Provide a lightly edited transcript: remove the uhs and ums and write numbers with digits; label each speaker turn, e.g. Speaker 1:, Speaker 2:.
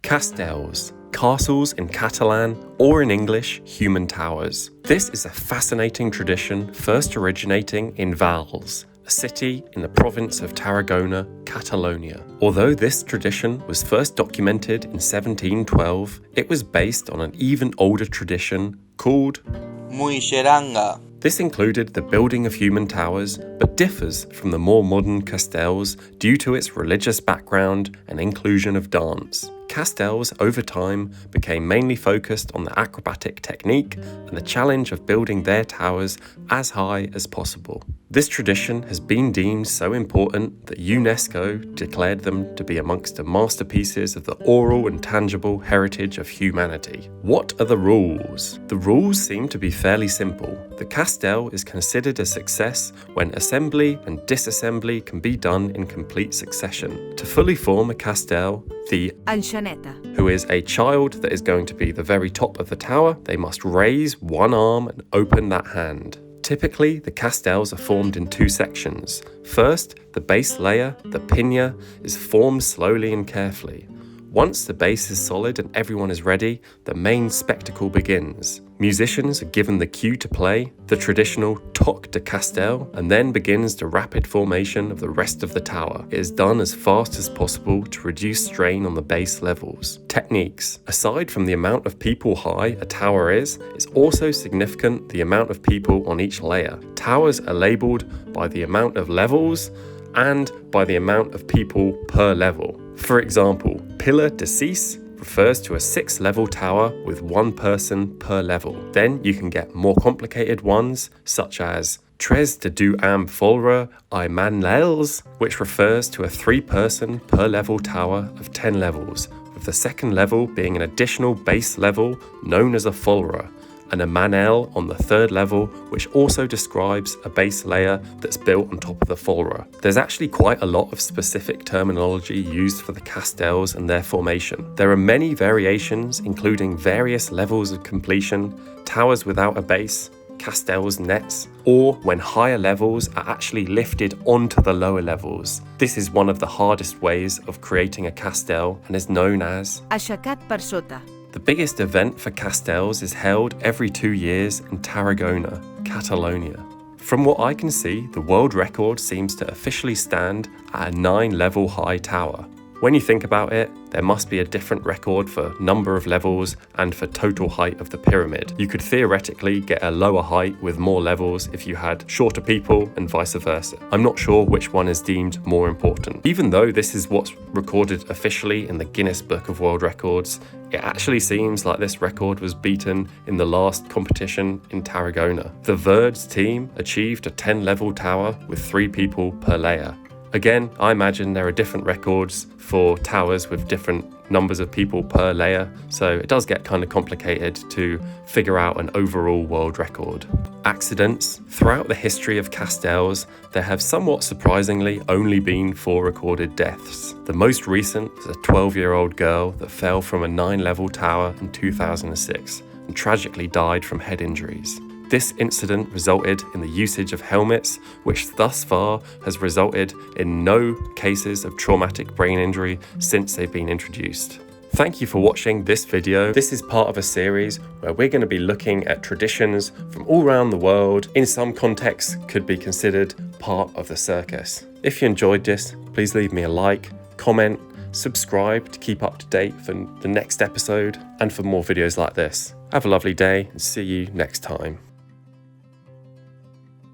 Speaker 1: Castells, castles in Catalan, or in English, human towers. This is a fascinating tradition first originating in Valls, a city in the province of Tarragona, Catalonia. Although this tradition was first documented in 1712, it was based on an even older tradition called
Speaker 2: Muixeranga.
Speaker 1: This included the building of human towers, but differs from the more modern castells due to its religious background and inclusion of dance. Castells, over time, became mainly focused on the acrobatic technique and the challenge of building their towers as high as possible. This tradition has been deemed so important that UNESCO declared them to be amongst the masterpieces of the oral and tangible heritage of humanity. What are the rules? The rules seem to be fairly simple. The castell is considered a success when assembly and disassembly can be done in complete succession. To fully form a castell, the
Speaker 3: Enxaneta,
Speaker 1: who is a child that is going to be the very top of the tower, they must raise one arm and open that hand. Typically, the castells are formed in two sections. First, the base layer, the piña, is formed slowly and carefully. Once the base is solid and everyone is ready, the main spectacle begins. Musicians are given the cue to play, the traditional toc de castell, and then begins the rapid formation of the rest of the tower. It is done as fast as possible to reduce strain on the base levels. Techniques. Aside from the amount of people high a tower is, it's also significant the amount of people on each layer. Towers are labelled by the amount of levels and by the amount of people per level. For example, pillar de 6 refers to a 6-level tower with one person per level. Then you can get more complicated ones, such as tres de du am folre I manels, which refers to a 3-person per level tower of 10 levels, with the second level being an additional base level known as a folre, and a manel on the third level, which also describes a base layer that's built on top of the folre. There's actually quite a lot of specific terminology used for the castells and their formation. There are many variations, including various levels of completion, towers without a base, castells nets, or when higher levels are actually lifted onto the lower levels. This is one of the hardest ways of creating a castell and is known as
Speaker 3: aixecat per sota.
Speaker 1: The biggest event for castells is held every 2 years in Tarragona, Catalonia. From what I can see, the world record seems to officially stand at a 9-level high tower. When you think about it, there must be a different record for number of levels and for total height of the pyramid. You could theoretically get a lower height with more levels if you had shorter people and vice versa. I'm not sure which one is deemed more important. Even though this is what's recorded officially in the Guinness Book of World Records, it actually seems like this record was beaten in the last competition in Tarragona. The Verds team achieved a 10-level tower with 3 people per layer. Again, I imagine there are different records for towers with different numbers of people per layer, so it does get kind of complicated to figure out an overall world record. Accidents. Throughout the history of castells, there have somewhat surprisingly only been 4 recorded deaths. The most recent was a 12-year-old girl that fell from a 9-level tower in 2006 and tragically died from head injuries. This incident resulted in the usage of helmets, which thus far has resulted in no cases of traumatic brain injury since they've been introduced. Thank you for watching this video. This is part of a series where we're going to be looking at traditions from all around the world. In some contexts, could be considered part of the circus. If you enjoyed this, please leave me a like, comment, subscribe to keep up to date for the next episode and for more videos like this. Have a lovely day and see you next time.